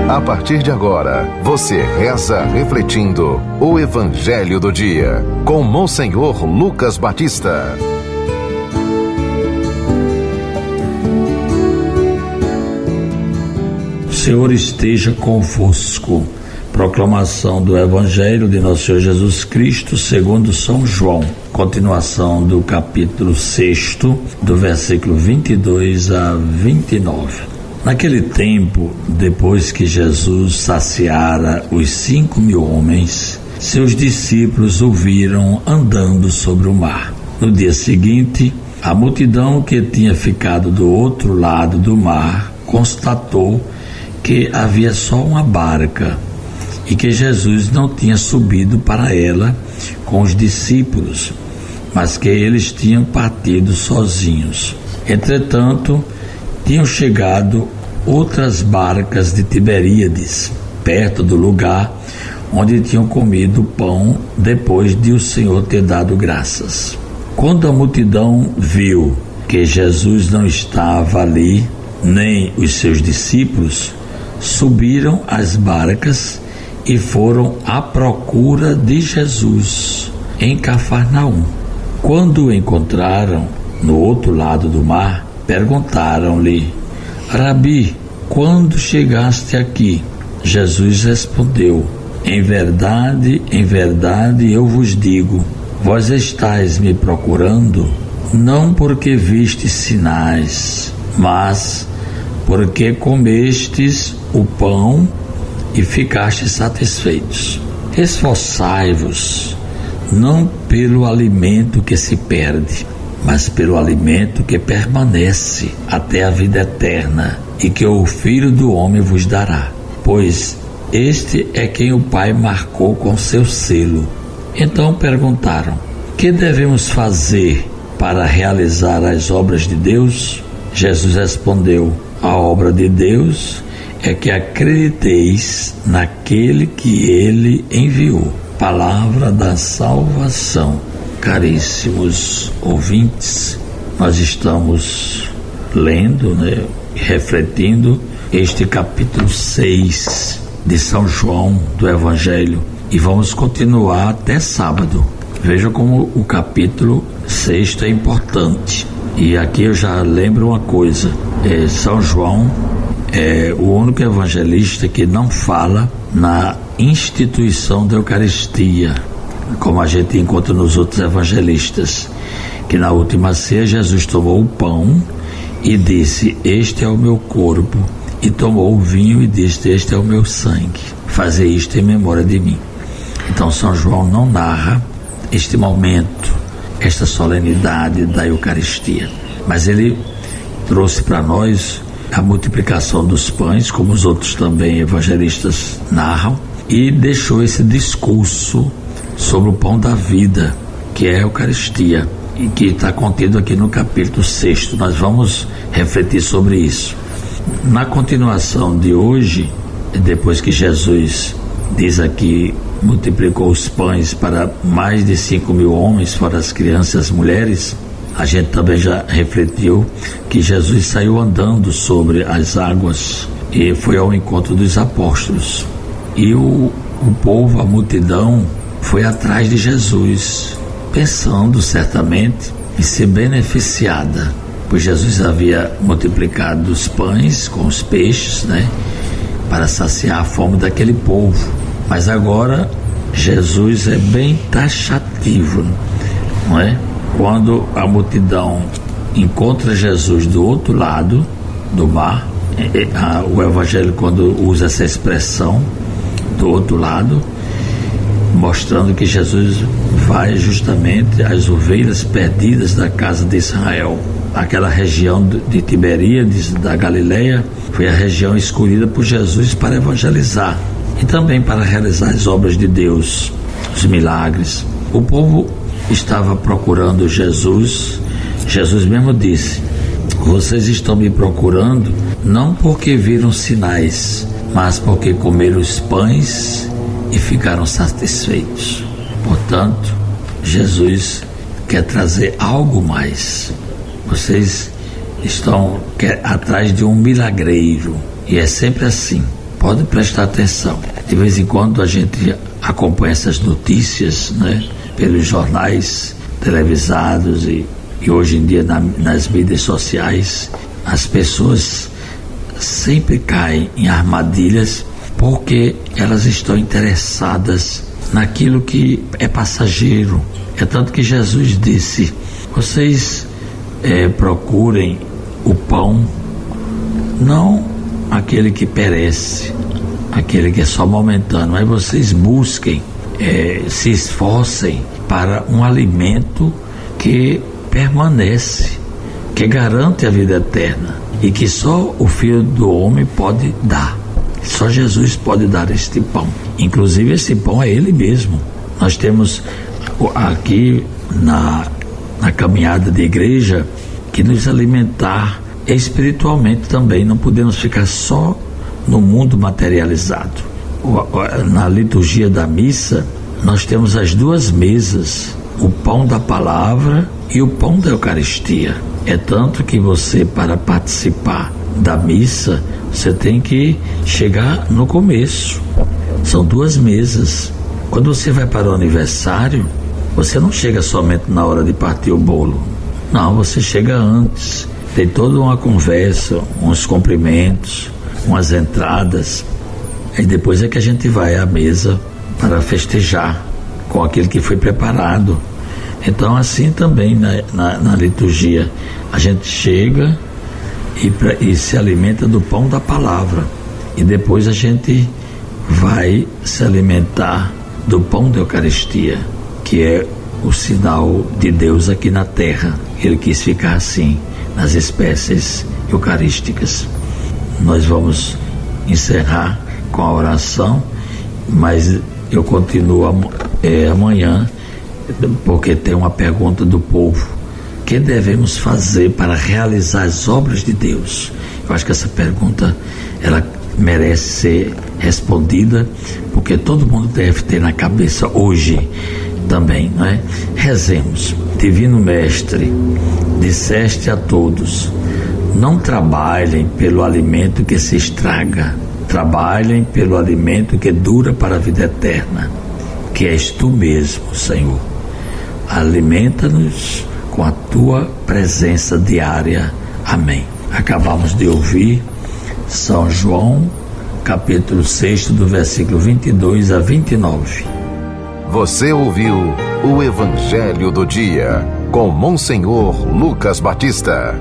A partir de agora, você reza refletindo o Evangelho do Dia, com Monsenhor Lucas Batista. O Senhor esteja convosco. Proclamação do Evangelho de Nosso Senhor Jesus Cristo segundo São João. Continuação do capítulo 6, do versículo 22 a 29. Naquele tempo, depois que Jesus saciara os 5.000 homens, seus discípulos o viram andando sobre o mar. No dia seguinte, a multidão que tinha ficado do outro lado do mar constatou que havia só uma barca e que Jesus não tinha subido para ela com os discípulos, mas que eles tinham partido sozinhos. Entretanto, tinham chegado outras barcas de Tiberíades, perto do lugar onde tinham comido pão depois de o Senhor ter dado graças. Quando a multidão viu que Jesus não estava ali, nem os seus discípulos, subiram às barcas e foram à procura de Jesus em Cafarnaum. Quando o encontraram no outro lado do mar, perguntaram-lhe: Rabi, quando chegaste aqui? Jesus respondeu: em verdade, eu vos digo, vós estáis me procurando, não porque vistes sinais, mas porque comestes o pão e ficastes satisfeitos. Esforçai-vos, não pelo alimento que se perde, mas pelo alimento que permanece até a vida eterna, e que o Filho do Homem vos dará. Pois este é quem o Pai marcou com seu selo. Então perguntaram: que devemos fazer para realizar as obras de Deus? Jesus respondeu: a obra de Deus é que acrediteis naquele que Ele enviou. Palavra da salvação. Caríssimos ouvintes, nós estamos lendo, refletindo este capítulo 6 de São João do Evangelho e vamos continuar até sábado. Veja como o capítulo 6 é importante. E aqui eu já lembro uma coisa: São João é o único evangelista que não fala na instituição da Eucaristia, como a gente encontra nos outros evangelistas, que na última ceia Jesus tomou o pão e disse: este é o meu corpo, e tomou o vinho e disse: este é o meu sangue, fazei isto em memória de mim. Então São João não narra este momento, esta solenidade da Eucaristia, mas ele trouxe para nós a multiplicação dos pães, como os outros também evangelistas narram, e deixou esse discurso sobre o pão da vida, que é a Eucaristia, e que está contido aqui no capítulo 6. Nós vamos refletir sobre isso. Na continuação de hoje, depois que Jesus diz aqui, multiplicou os pães para mais de 5.000 homens, fora as crianças e as mulheres, a gente também já refletiu que Jesus saiu andando sobre as águas e foi ao encontro dos apóstolos. E o povo, a multidão, foi atrás de Jesus, pensando certamente em ser beneficiada, pois Jesus havia multiplicado os pães com os peixes, para saciar a fome daquele povo. Mas agora Jesus é bem taxativo, não é? Quando a multidão encontra Jesus do outro lado do mar, o Evangelho, quando usa essa expressão, do outro lado, mostrando que Jesus vai justamente às ovelhas perdidas da casa de Israel. Aquela região de Tiberíades, da Galileia, foi a região escolhida por Jesus para evangelizar e também para realizar as obras de Deus, os milagres. O povo estava procurando Jesus. Jesus mesmo disse: vocês estão me procurando não porque viram sinais, mas porque comeram os pães e ficaram satisfeitos. Portanto, Jesus quer trazer algo mais. Vocês estão atrás de um milagreiro, e é sempre assim. Pode prestar atenção. De vez em quando a gente acompanha essas notícias, né, pelos jornais televisados e hoje em dia nas mídias sociais. As pessoas sempre caem em armadilhas porque elas estão interessadas naquilo que é passageiro. É tanto que Jesus disse: vocês procurem o pão, não aquele que perece, aquele que é só momentâneo, mas vocês busquem, se esforcem para um alimento que permanece, que garante a vida eterna e que só o Filho do Homem pode dar. Só Jesus pode dar este pão. Inclusive esse pão é Ele mesmo. Nós temos aqui na caminhada de igreja que nos alimentar espiritualmente também. Não podemos ficar só no mundo materializado. Na liturgia da missa nós temos as duas mesas, o pão da palavra e o pão da Eucaristia. É tanto que você, para participar da missa, você tem que chegar no começo. São duas mesas. Quando você vai para o aniversário, você não chega somente na hora de partir o bolo. Não, você chega antes. Tem toda uma conversa, uns cumprimentos, umas entradas. E depois é que a gente vai à mesa para festejar com aquele que foi preparado. Então, assim também na liturgia, a gente chega e se alimenta do pão da palavra. E depois a gente vai se alimentar do pão da Eucaristia, que é o sinal de Deus aqui na terra. Ele quis ficar assim, nas espécies eucarísticas. Nós vamos encerrar com a oração, mas eu continuo amanhã, porque tem uma pergunta do povo: o que devemos fazer para realizar as obras de Deus? Eu acho que essa pergunta ela merece ser respondida, porque todo mundo deve ter na cabeça hoje também, não é? Rezemos. Divino Mestre, disseste a todos: não trabalhem pelo alimento que se estraga, trabalhem pelo alimento que dura para a vida eterna, que és tu mesmo, Senhor. Alimenta-nos com a tua presença diária. Amém. Acabamos de ouvir São João, capítulo 6, do versículo 22 a 29. Você ouviu o Evangelho do Dia, com Monsenhor Lucas Batista.